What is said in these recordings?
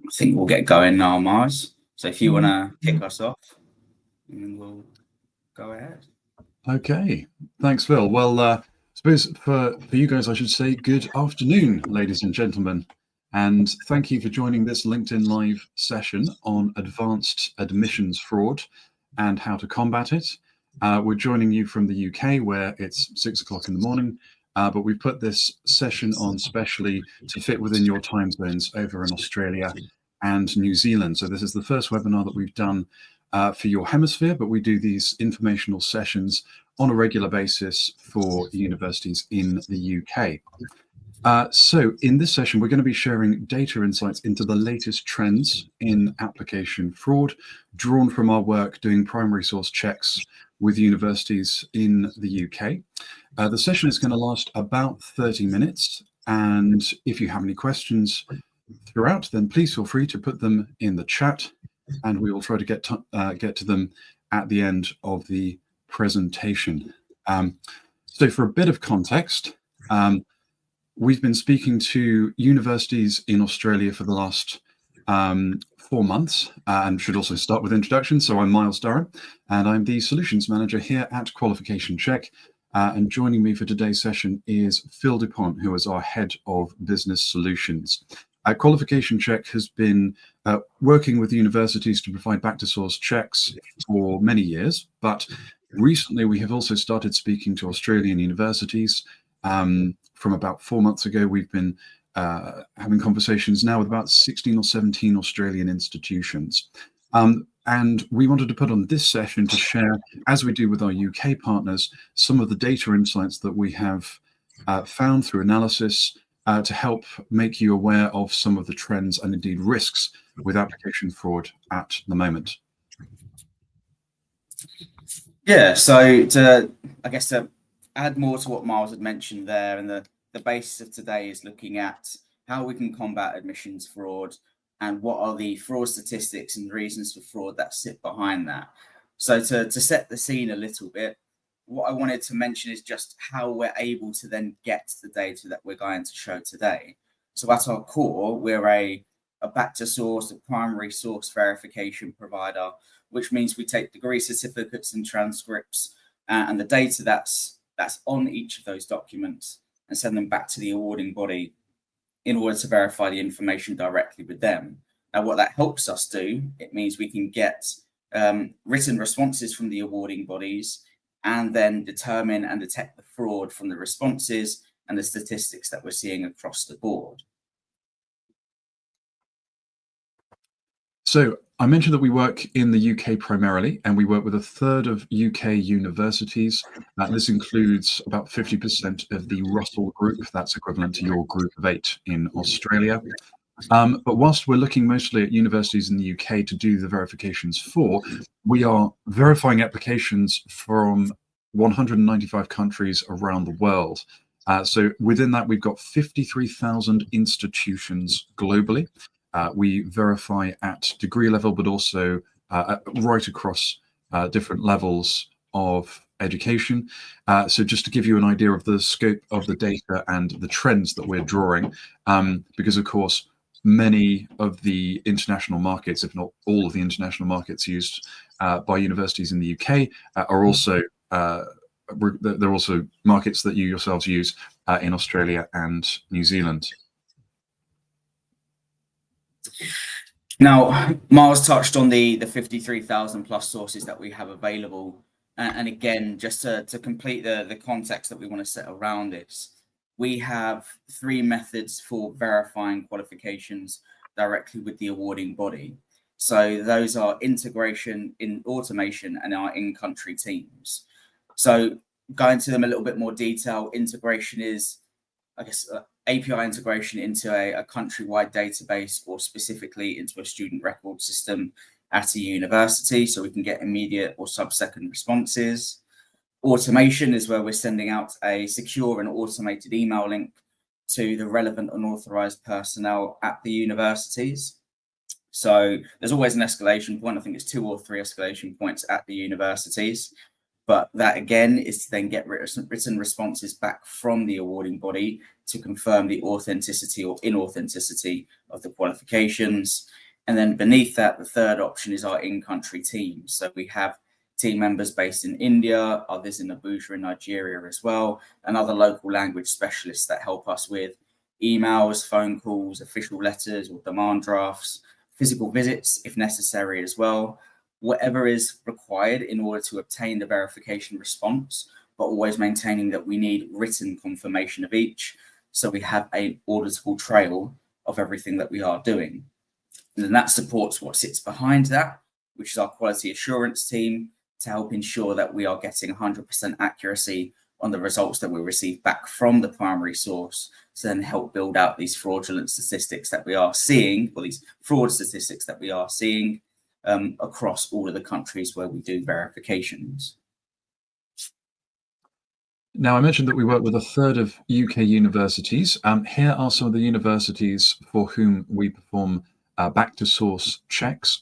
I think we'll get going now, Mars. So if you want to kick us off, and we'll go ahead. Okay, thanks, Phil. Well, I suppose for you guys, I should say good afternoon, ladies and gentlemen. And thank you for joining this LinkedIn Live session on advanced admissions fraud and how to combat it. We're joining you from the UK, where it's 6 o'clock in the morning, but we put this session on specially to fit within your time zones over in Australia and New Zealand. So this is the first webinar that we've done for your hemisphere, but we do these informational sessions on a regular basis for universities in the UK. So in this session, we're going to be sharing data insights into the latest trends in application fraud, drawn from our work doing primary source checks with universities in the UK. The session is going to last about 30 minutes. And if you have any questions throughout, then please feel free to put them in the chat, and we will try to get to them at the end of the presentation. So for a bit of context, we've been speaking to universities in Australia for the last 4 months, and should also start with introductions. So I'm Miles Durham, and I'm the Solutions Manager here at Qualification Check. And joining me for today's session is Phil DuPont, who is our Head of Business Solutions. Qualification Check has been working with universities to provide back-to-source checks for many years, but recently we have also started speaking to Australian universities. From about 4 months ago, we've been having conversations now with about 16 or 17 Australian institutions. And we wanted to put on this session to share, as we do with our UK partners, some of the data insights that we have found through analysis to help make you aware of some of the trends and indeed risks with application fraud at the moment. Yeah, so to add more to what Miles had mentioned there, and the basis of today is looking at how we can combat admissions fraud and what are the fraud statistics and reasons for fraud that sit behind that. So to set the scene a little bit, what I wanted to mention is just how we're able to then get the data that we're going to show today. So at our core, we're a back to source, a primary source verification provider, which means we take degree certificates and transcripts and the data that's on each of those documents and send them back to the awarding body in order to verify the information directly with them. Now, what that helps us do, it means we can get written responses from the awarding bodies and then determine and detect the fraud from the responses and the statistics that we're seeing across the board. So I mentioned that we work in the UK primarily, and we work with a third of UK universities. This includes about 50% of the Russell Group. That's equivalent to your group of 8 in Australia. But whilst we're looking mostly at universities in the UK to do the verifications for, we are verifying applications from 195 countries around the world. So within that, we've got 53,000 institutions globally. We verify at degree level, but also right across different levels of education. So just to give you an idea of the scope of the data and the trends that we're drawing, because of course, many of the international markets, if not all of the international markets used by universities in the UK, are also there are also markets that you yourselves use in Australia and New Zealand. Now, Miles touched on the 53,000 plus sources that we have available. And again, just to complete the context that we want to set around it, we have 3 methods for verifying qualifications directly with the awarding body. So those are integration, in automation, and our in-country teams. So going to them a little bit more detail, integration is, API integration into a countrywide database, or specifically into a student record system at a university, so we can get immediate or sub-second responses. Automation is where we're sending out a secure and automated email link to the relevant unauthorized personnel at the universities. So there's always an escalation point. I think it's 2 or 3 escalation points at the universities. But that again is to then get written responses back from the awarding body to confirm the authenticity or inauthenticity of the qualifications. And then beneath that, the third option is our in-country team. So we have team members based in India, others in Abuja in Nigeria as well, and other local language specialists that help us with emails, phone calls, official letters or demand drafts, physical visits if necessary as well, whatever is required in order to obtain the verification response, but always maintaining that we need written confirmation of each, so we have an auditable trail of everything that we are doing. And then that supports what sits behind that, which is our quality assurance team, to help ensure that we are getting 100% accuracy on the results that we receive back from the primary source, to then help build out these fraudulent statistics that we are seeing, or these fraud statistics that we are seeing across all of the countries where we do verifications. Now, I mentioned that we work with a third of UK universities. Here are some of the universities for whom we perform back to source checks.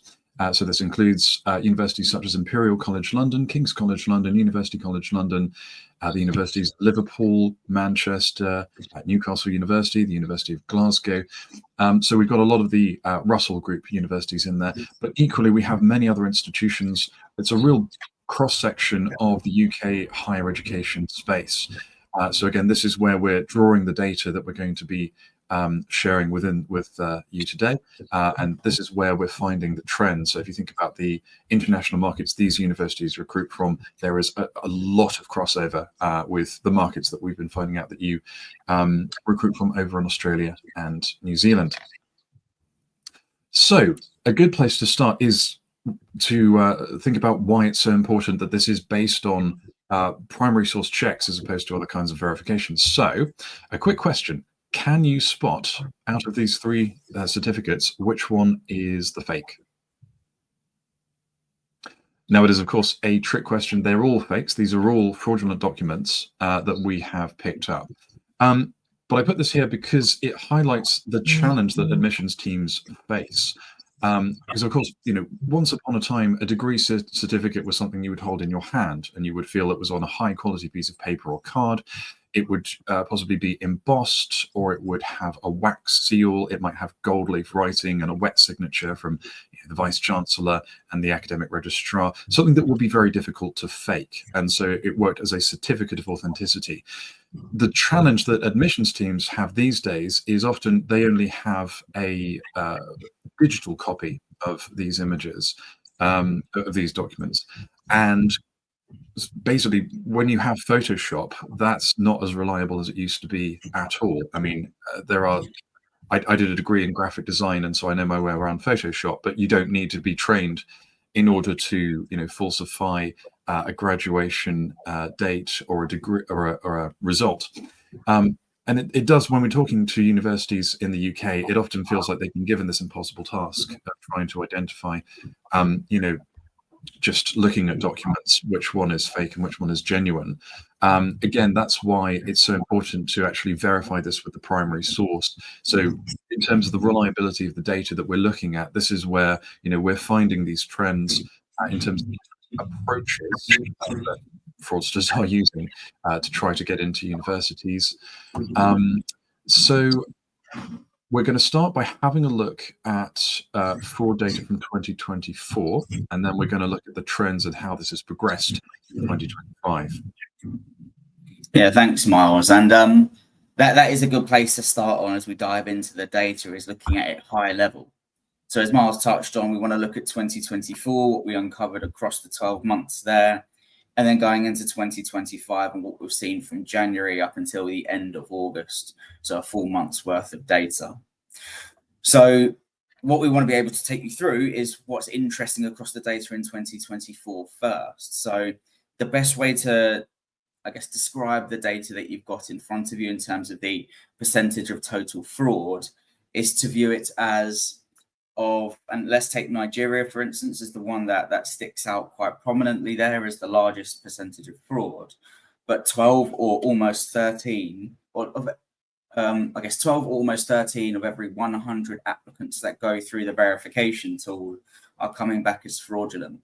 So this includes universities such as Imperial College London, King's College London, University College London, the universities of Liverpool, Manchester, Newcastle University, the University of Glasgow. So we've got a lot of the Russell Group universities in there, but equally we have many other institutions. It's a real cross-section of the UK higher education space. So again, this is where we're drawing the data that we're going to be sharing with you today, and this is where we're finding the trends. So if you think about the international markets these universities recruit from, there is a lot of crossover with the markets that we've been finding out that you recruit from over in Australia and New Zealand. So a good place to start is to think about why it's so important that this is based on primary source checks as opposed to other kinds of verifications. So a quick question: can you spot out of these three certificates which one is the fake? Now, it is, of course, a trick question. They're all fakes. These are all fraudulent documents that we have picked up. But I put this here because it highlights the challenge that admissions teams face. Because, of course, once upon a time, a degree certificate was something you would hold in your hand, and you would feel it was on a high quality piece of paper or card. It would possibly be embossed, or it would have a wax seal. It might have gold leaf writing and a wet signature from the Vice Chancellor and the academic registrar, something that would be very difficult to fake. And so it worked as a certificate of authenticity. The challenge that admissions teams have these days is often they only have a digital copy of these images, of these documents. And basically, when you have Photoshop, that's not as reliable as it used to be at all. I mean, I did a degree in graphic design, and so I know my way around Photoshop, but you don't need to be trained in order to, falsify a graduation date or a degree or a result. And it does, when we're talking to universities in the UK, it often feels like they've been given this impossible task of trying to identify, just looking at documents, which one is fake and which one is genuine. Again, that's why it's so important to actually verify this with the primary source. So in terms of the reliability of the data that we're looking at, this is where, we're finding these trends in terms of approaches that fraudsters are using to try to get into universities. So we're going to start by having a look at fraud data from 2024, and then we're going to look at the trends and how this has progressed in 2025. Yeah, thanks, Miles. And that is a good place to start on as we dive into the data, is looking at it high level. So as Miles touched on, we want to look at 2024, what we uncovered across the 12 months there, and then going into 2025 and what we've seen from January up until the end of August, so a full month's worth of data. So what we want to be able to take you through is what's interesting across the data in 2024 first. So the best way to, describe the data that you've got in front of you in terms of the percentage of total fraud is to view it as and let's take Nigeria, for instance, as the one that sticks out quite prominently there as the largest percentage of fraud. But 12 or almost 13, or 12 or almost 13 of every 100 applicants that go through the verification tool are coming back as fraudulent.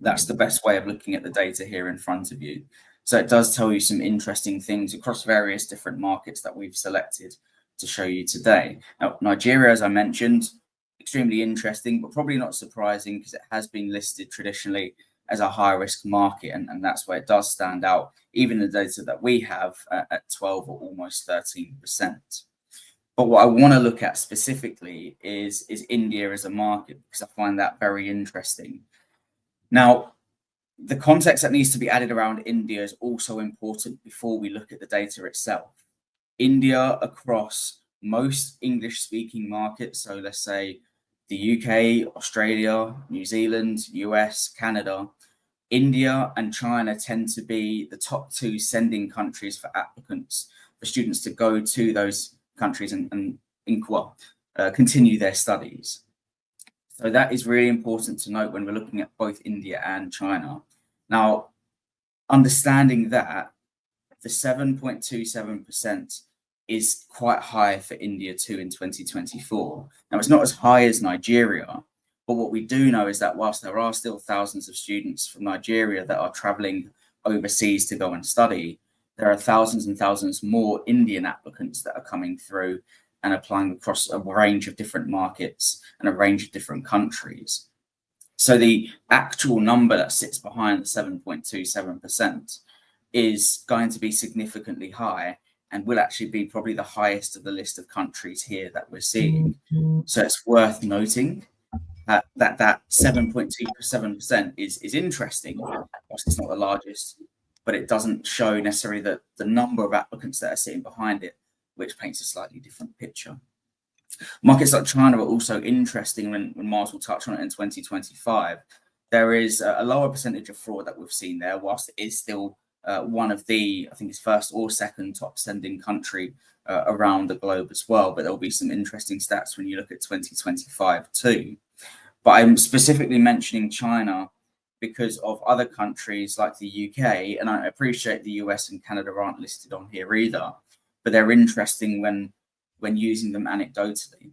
That's the best way of looking at the data here in front of you. So it does tell you some interesting things across various different markets that we've selected to show you today. Now, Nigeria, as I mentioned, extremely interesting, but probably not surprising because it has been listed traditionally as a high risk market, and that's where it does stand out, even the data that we have at 12 or almost 13%. But what I want to look at specifically is India as a market, because I find that very interesting. Now, the context that needs to be added around India is also important before we look at the data itself. India across most English speaking markets, so let's say the UK, Australia, New Zealand, US, Canada, India and China tend to be the top two sending countries for applicants, for students to go to those countries and continue their studies. So that is really important to note when we're looking at both India and China. Now, understanding that the 7.27% is quite high for India too in 2024. Now, it's not as high as Nigeria, but what we do know is that whilst there are still thousands of students from Nigeria that are traveling overseas to go and study, there are thousands and thousands more Indian applicants that are coming through and applying across a range of different markets and a range of different countries. So the actual number that sits behind the 7.27% is going to be significantly high and will actually be probably the highest of the list of countries here that we're seeing. So it's worth noting that 7.27% is interesting, whilst it's not the largest, but it doesn't show necessarily the number of applicants that are sitting behind it, which paints a slightly different picture. Markets like China are also interesting when Mars will touch on it in 2025. There is a lower percentage of fraud that we've seen there, whilst it is still one of the, I think it's first or second top sending country around the globe as well. But there'll be some interesting stats when you look at 2025 too. But I'm specifically mentioning China because of other countries like the UK, and I appreciate the US and Canada aren't listed on here either, but they're interesting when using them anecdotally.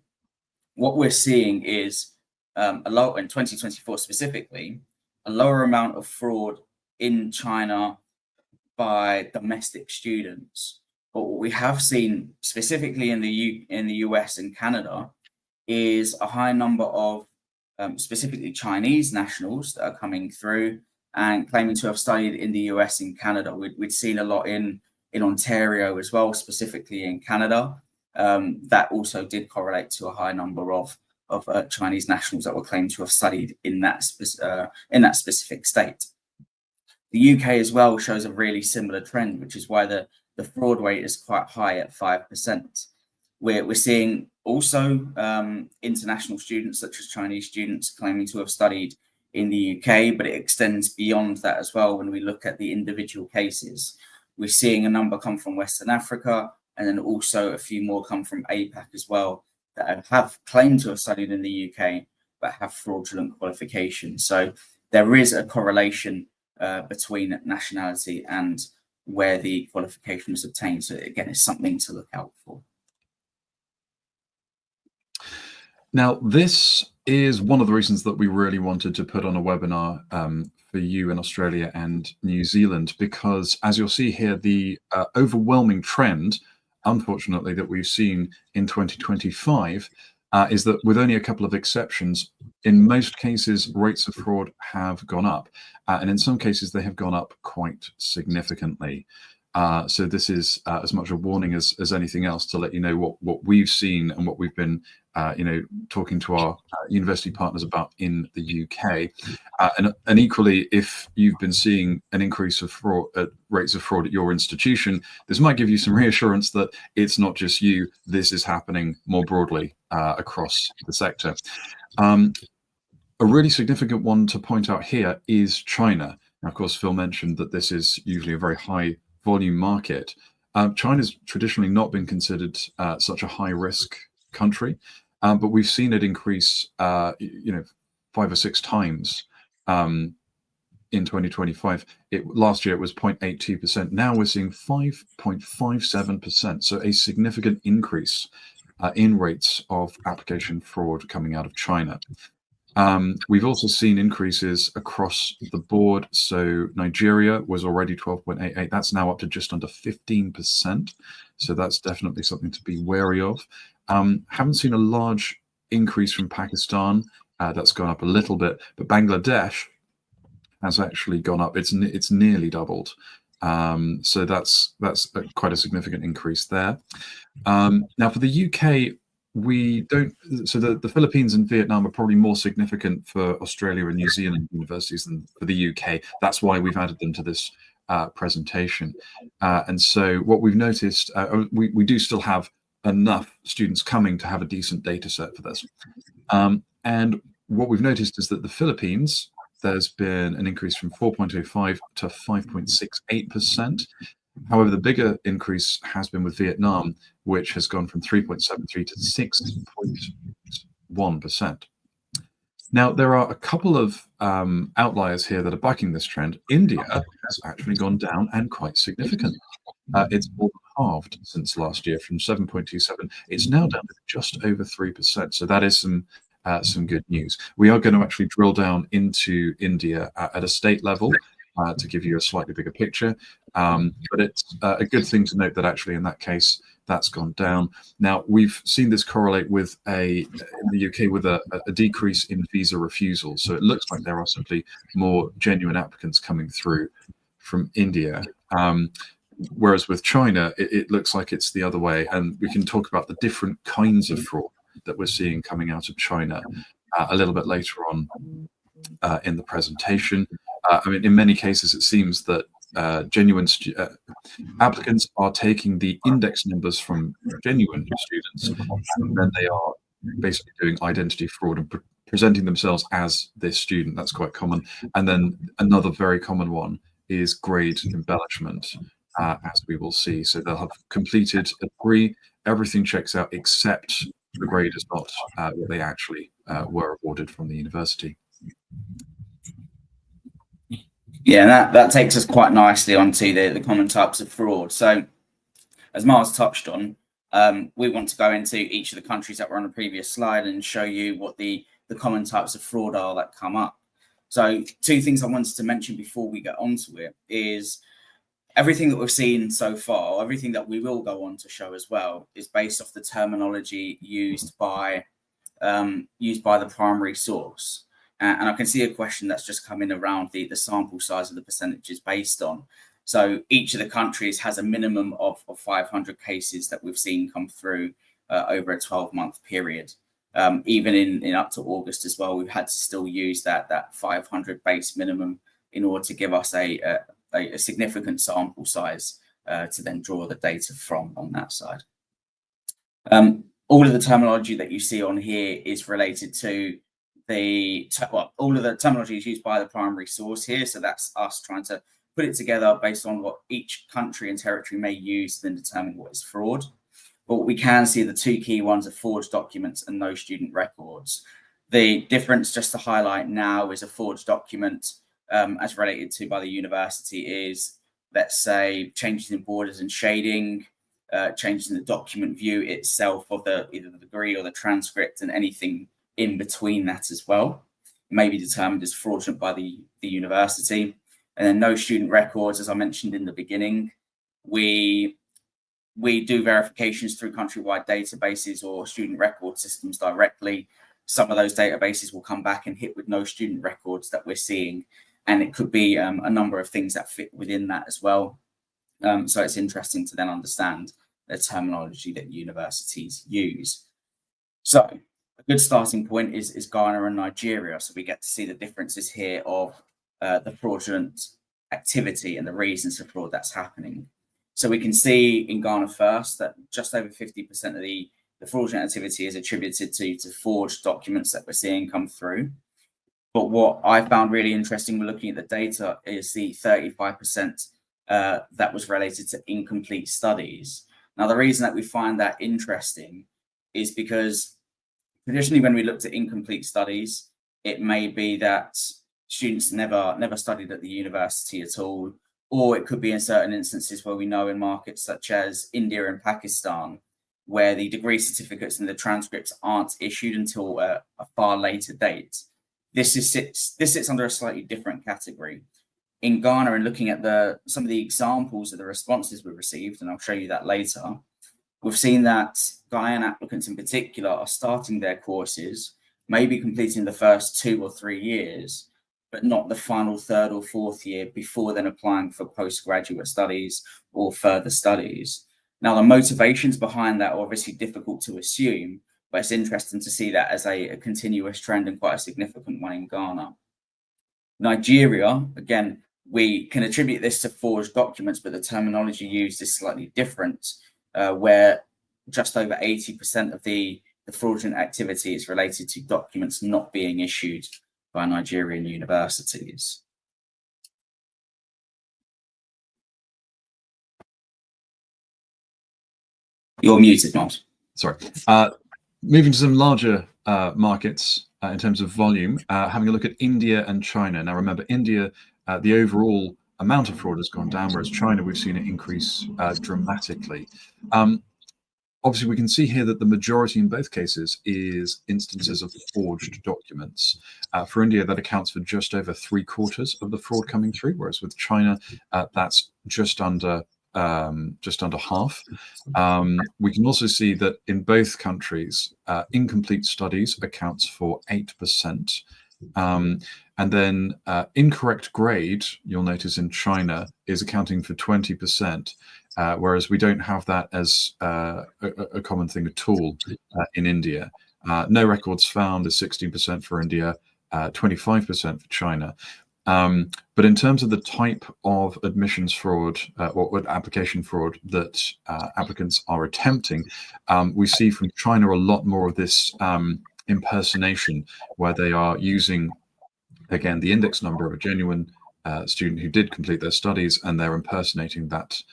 What we're seeing is a low in 2024 specifically, a lower amount of fraud in China by domestic students. But what we have seen specifically in the US and Canada is a high number of specifically Chinese nationals that are coming through and claiming to have studied in the US and Canada. We'd seen a lot in Ontario as well, specifically in Canada. That also did correlate to a high number of Chinese nationals that were claimed to have studied in that specific state. The UK as well shows a really similar trend, which is why the fraud rate is quite high at 5%. We're seeing also international students, such as Chinese students, claiming to have studied in the UK, but it extends beyond that as well when we look at the individual cases. We're seeing a number come from Western Africa, and then also a few more come from APAC as well that have claimed to have studied in the UK, but have fraudulent qualifications. So there is a correlation between nationality and where the qualification is obtained. So again, it's something to look out for. Now, this is one of the reasons that we really wanted to put on a webinar for you in Australia and New Zealand, because as you'll see here, the overwhelming trend, unfortunately, that we've seen in 2025 is that with only a couple of exceptions, in most cases, rates of fraud have gone up. And in some cases, they have gone up quite significantly. So this is as much a warning as anything else to let you know what we've seen and what we've been talking to our university partners about in the UK. And equally, if you've been seeing an increase of fraud, rates of fraud at your institution, this might give you some reassurance that it's not just you. This is happening more broadly across the sector. A really significant one to point out here is China. Now, of course, Phil mentioned that this is usually a very high volume market. China's traditionally not been considered such a high risk country, but we've seen it increase 5 or 6 times in 2025. Last year it was 0.82%. Now we're seeing 5.57%. So a significant increase in rates of application fraud coming out of China. We've also seen increases across the board. So Nigeria was already 12.88. That's now up to just under 15%. So that's definitely something to be wary of. Haven't seen a large increase from Pakistan. That's gone up a little bit, but Bangladesh has actually gone up. It's nearly doubled. So that's quite a significant increase there. Now for the UK, we don't. So the Philippines and Vietnam are probably more significant for Australia and New Zealand universities than for the UK. That's why we've added them to this presentation. And so what we've noticed, we do still have enough students coming to have a decent data set for this. And what we've noticed is that the Philippines, there's been an increase from 4.05 to 5.68%. However, the bigger increase has been with Vietnam, which has gone from 3.73 to 6.1%. Now, there are a couple of outliers here that are bucking this trend. India has actually gone down, and quite significantly. It's more than halved since last year, from 7.27. It's now down to just over 3%. So that is some good news. We are going to actually drill down into India at a state level to give you a slightly bigger picture. But it's a good thing to note that actually in that case, that's gone down. Now, we've seen this correlate with in the UK with a decrease in visa refusals. So it looks like there are simply more genuine applicants coming through from India. Whereas with China, it looks like it's the other way. And we can talk about the different kinds of fraud that we're seeing coming out of China a little bit later on in the presentation. I mean, in many cases, it seems that genuine applicants are taking the index numbers from genuine students, and then they are basically doing identity fraud and presenting themselves as this student. That's quite common. And then another very common one is grade embellishment, as we will see. So they'll have completed a degree, everything checks out except the grade is not what they actually were awarded from the university. Yeah, that takes us quite nicely onto the common types of fraud. So as Miles touched on, we want to go into each of the countries that were on the previous slide and show you what the common types of fraud are that come up. So two things I wanted to mention before we get onto it is everything that we've seen so far, everything that we will go on to show as well, is based off the terminology used by the primary source. And I can see a question that's just come in around the sample size of the percentages based on. So each of the countries has a minimum of 500 cases that we've seen come through over a 12-month period. Even in up to August as well, we've had to still use that 500 base minimum in order to give us a significant sample size to then draw the data from on that side. All of the terminology that you see on here is related to all of the terminology is used by the primary source here. So that's us trying to put it together based on what each country and territory may use to then determine what is fraud. But what we can see, the two key ones are forged documents and no student records. The difference, just to highlight now, is a forged document as related to by the university is, let's say, changes in borders and shading, changes in the document view itself of either the degree or the transcript, and anything in between that as well may be determined as fraudulent by the university. And then no student records, as I mentioned in the beginning, we do verifications through countrywide databases or student record systems directly. Some of those databases will come back and hit with no student records that we're seeing. And it could be a number of things that fit within that as well. So it's interesting to then understand the terminology that universities use. So a good starting point is Ghana and Nigeria. So we get to see the differences here of the fraudulent activity and the reasons for fraud that's happening. So we can see in Ghana first that just over 50% of the fraudulent activity is attributed to forged documents that we're seeing come through. But what I found really interesting when looking at the data is the 35% that was related to incomplete studies. Now, the reason that we find that interesting is because traditionally when we looked at incomplete studies, it may be that students never studied at the university at all, or it could be in certain instances where we know in markets such as India and Pakistan, where the degree certificates and the transcripts aren't issued until a far later date. this sits under a slightly different category. In Ghana, and looking at some of the examples of the responses we've received, and I'll show you that later, we've seen that Ghanaian applicants in particular are starting their courses, maybe completing the first 2 or 3 years, but not the final 3rd or 4th year before then applying for postgraduate studies or further studies. Now, the motivations behind that are obviously difficult to assume, but it's interesting to see that as a continuous trend and quite a significant one in Ghana. Nigeria, again, we can attribute this to forged documents, but the terminology used is slightly different, where just over 80% of the fraudulent activity is related to documents not being issued by Nigerian universities. You're muted, Miles. Sorry. Moving to some larger markets in terms of volume, having a look at India and China. Now, remember, India, the overall amount of fraud has gone down, whereas China, we've seen it increase dramatically. Obviously, we can see here that the majority in both cases is instances of forged documents. For India, that accounts for just over 3/4 of the fraud coming through, whereas with China, that's just under half. We can also see that in both countries, incomplete studies accounts for 8%. And then incorrect grade, you'll notice in China, is accounting for 20%, whereas we don't have that as a common thing at all in India. No records found is 16% for India, 25% for China. But in terms of the type of admissions fraud or application fraud that applicants are attempting, we see from China a lot more of this impersonation, where they are using, again, the index number of a genuine student who did complete their studies, and they're impersonating that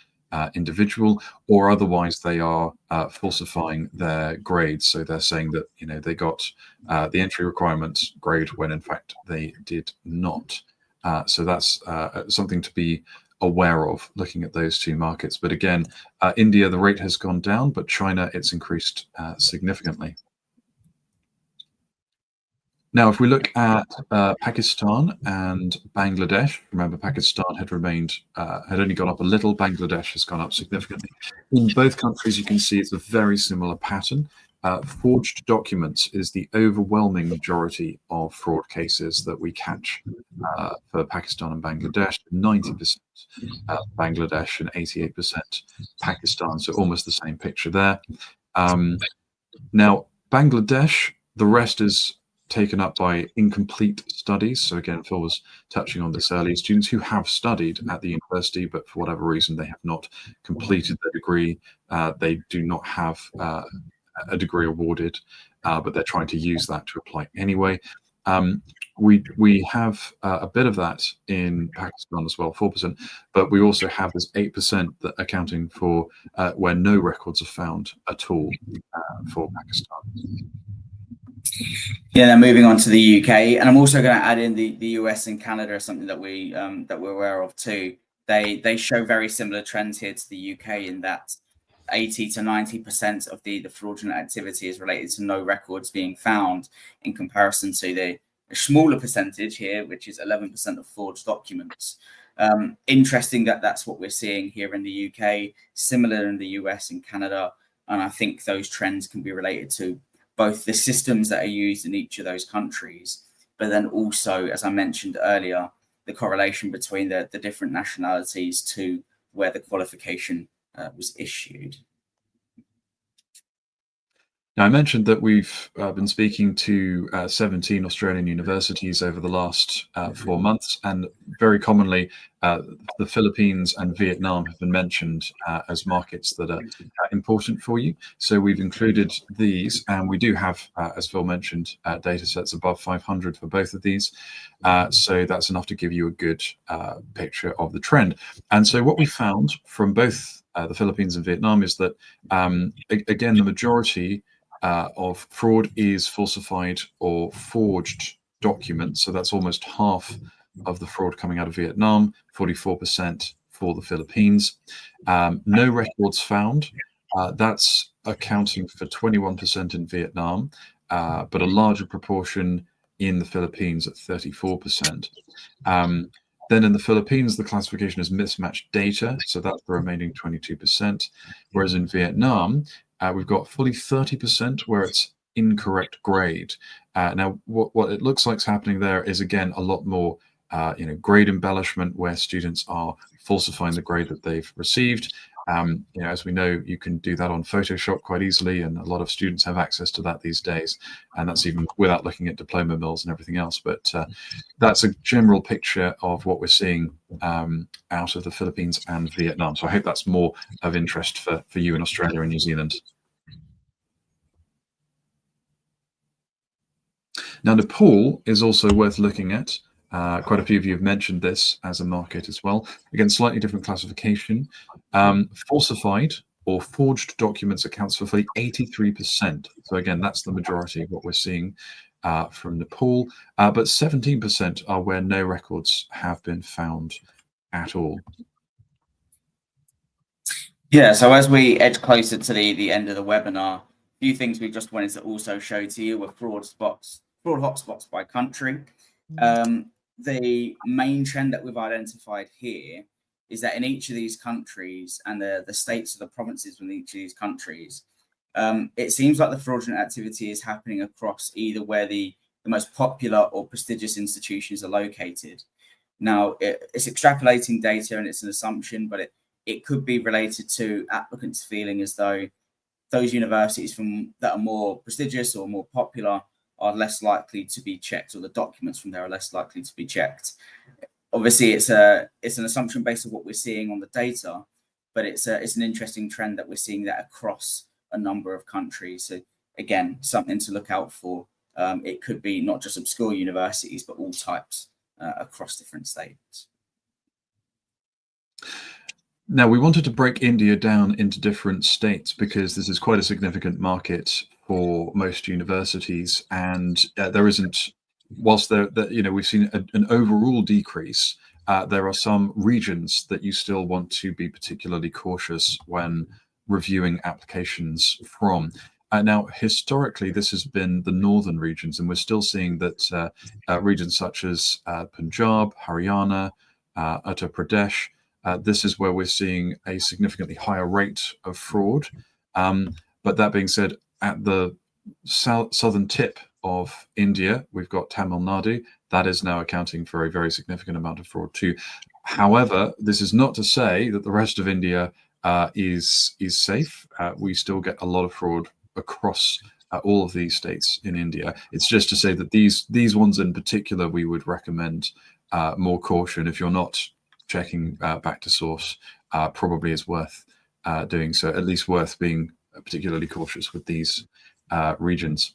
individual, or otherwise they are falsifying their grades. So they're saying that, you know, they got the entry requirements grade when in fact they did not. So that's something to be aware of looking at those two markets. But again, India, the rate has gone down, but China, it's increased significantly. Now, if we look at Pakistan and Bangladesh, remember Pakistan had only gone up a little. Bangladesh has gone up significantly. In both countries, you can see it's a very similar pattern. Forged documents is the overwhelming majority of fraud cases that we catch for Pakistan and Bangladesh. 90% Bangladesh and 88% Pakistan, so almost the same picture there. Now, Bangladesh, the rest is taken up by incomplete studies. So again, Phil was touching on this earlier, students who have studied at the university, but for whatever reason, they have not completed their degree. They do not have a degree awarded, but they're trying to use that to apply anyway. We have a bit of that in Pakistan as well, 4%, but we also have this 8% that accounting for where no records are found at all for Pakistan. Yeah, then moving on to the UK, and I'm also going to add in the US and Canada as something that we're aware of too. They show very similar trends here to the UK in that 80 to 90% of the fraudulent activity is related to no records being found, in comparison to the smaller percentage here, which is 11% of forged documents. Interesting that that's what we're seeing here in the UK, similar in the US and Canada, and I think those trends can be related to both the systems that are used in each of those countries, but then also, as I mentioned earlier, the correlation between the different nationalities to where the qualification was issued. Now, I mentioned that we've been speaking to 17 Australian universities over the last 4 months, and very commonly the Philippines and Vietnam have been mentioned as markets that are important for you. So we've included these, and we do have, as Phil mentioned, data sets above 500 for both of these. So that's enough to give you a good picture of the trend. And so what we found from both the Philippines and Vietnam is that, again, the majority of fraud is falsified or forged documents. So that's almost half of the fraud coming out of Vietnam, 44% for the Philippines. No records found. That's accounting for 21% in Vietnam, but a larger proportion in the Philippines at 34%. Then in the Philippines, the classification is mismatched data, so that's the remaining 22%. Whereas in Vietnam, we've got fully 30% where it's incorrect grade. Now, what it looks like is happening there is, again, a lot more grade embellishment where students are falsifying the grade that they've received. As we know, you can do that on Photoshop quite easily, and a lot of students have access to that these days, and that's even without looking at diploma mills and everything else. But that's a general picture of what we're seeing out of the Philippines and Vietnam. So I hope that's more of interest for you in Australia and New Zealand. Now, Nepal is also worth looking at. Quite a few of you have mentioned this as a market as well. Again, slightly different classification. Falsified or forged documents accounts for fully 83%. So again, that's the majority of what we're seeing from Nepal. But 17% are where no records have been found at all. Yeah, so as we edge closer to the end of the webinar, a few things we just wanted to also show to you were fraud hotspots by country. The main trend that we've identified here is that in each of these countries and the states or the provinces within each of these countries, it seems like the fraudulent activity is happening across either where the most popular or prestigious institutions are located. Now, it's extrapolating data and it's an assumption, but it could be related to applicants feeling as though those universities that are more prestigious or more popular are less likely to be checked, or the documents from there are less likely to be checked. Obviously, it's an assumption based on what we're seeing on the data, but it's an interesting trend that we're seeing that across a number of countries. So again, something to look out for. It could be not just obscure universities, but all types across different states. Now, we wanted to break India down into different states because this is quite a significant market for most universities, and there isn't, whilst we've seen an overall decrease, there are some regions that you still want to be particularly cautious when reviewing applications from. Now, historically, this has been the northern regions, and we're still seeing that regions such as Punjab, Haryana, Uttar Pradesh, this is where we're seeing a significantly higher rate of fraud. But that being said, at the southern tip of India, we've got Tamil Nadu. That is now accounting for a very significant amount of fraud too. However, this is not to say that the rest of India is safe. We still get a lot of fraud across all of these states in India. It's just to say that these ones in particular, we would recommend more caution. If you're not checking back to source, probably is worth doing so, at least worth being particularly cautious with these regions.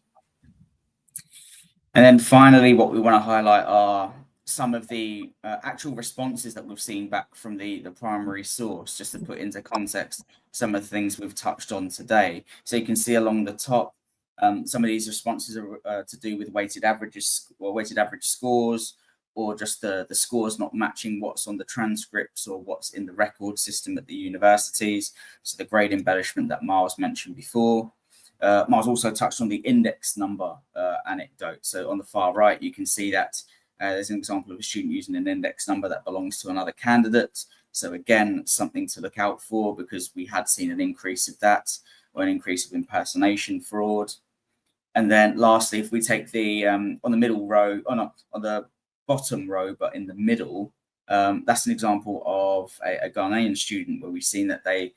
And then finally, what we want to highlight are some of the actual responses that we've seen back from the primary source, just to put into context some of the things we've touched on today. So you can see along the top, some of these responses are to do with weighted averages or weighted average scores, or just the scores not matching what's on the transcripts or what's in the record system at the universities. So the grade embellishment that Miles mentioned before. Miles also touched on the index number anecdote. So on the far right, you can see that there's an example of a student using an index number that belongs to another candidate. So again, something to look out for, because we had seen an increase of that, or an increase of impersonation fraud. And then lastly, if we take the on the middle row, on the bottom row, but in the middle, that's an example of a Ghanaian student where we've seen that they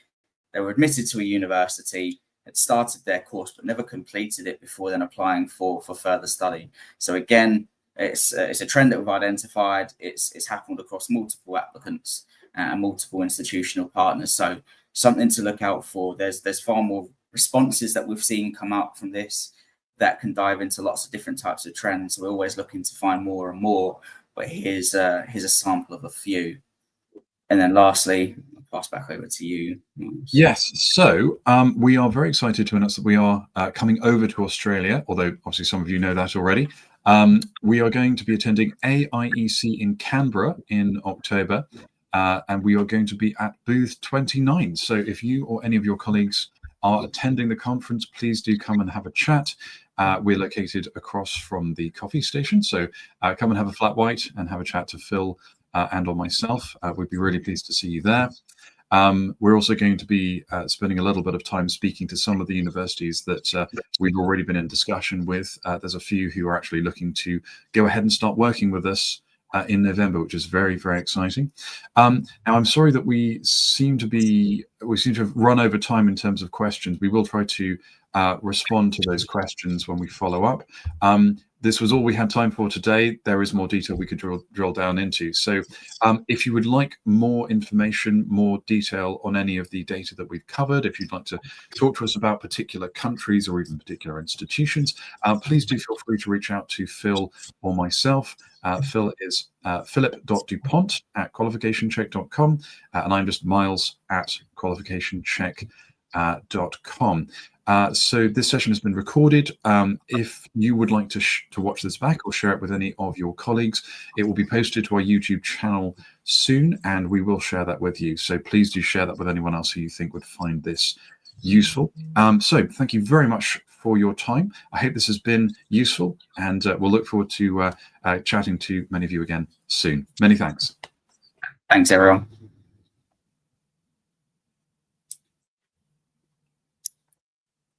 were admitted to a university, had started their course, but never completed it before then applying for further study. So again, it's a trend that we've identified. It's happened across multiple applicants and multiple institutional partners. So something to look out for. There's far more responses that we've seen come out from this that can dive into lots of different types of trends. So we're always looking to find more and more, but here's a sample of a few. And then lastly, I'll pass back over to you. Yes, so we are very excited to announce that we are coming over to Australia, although obviously some of you know that already. We are going to be attending AIEC in Canberra in October, and we are going to be at booth 29. So if you or any of your colleagues are attending the conference, please do come and have a chat. We're located across from the coffee station, so come and have a flat white and have a chat to Phil and or myself. We'd be really pleased to see you there. We're also going to be spending a little bit of time speaking to some of the universities that we've already been in discussion with. There's a few who are actually looking to go ahead and start working with us in November, which is very, very exciting. Now, I'm sorry that we seem to have run over time in terms of questions. We will try to respond to those questions when we follow up. This was all we had time for today. There is more detail we could drill down into. So if you would like more information, more detail on any of the data that we've covered, if you'd like to talk to us about particular countries or even particular institutions, please do feel free to reach out to Phil or myself. Phil is philip.dupont@qualificationcheck.com, and I'm just miles@qualificationcheck.com. So this session has been recorded. If you would like to watch this back or share it with any of your colleagues, it will be posted to our YouTube channel soon, and we will share that with you. So please do share that with anyone else who you think would find this useful. So thank you very much for your time. I hope this has been useful, and we'll look forward to chatting to many of you again soon. Many thanks. Thanks, everyone.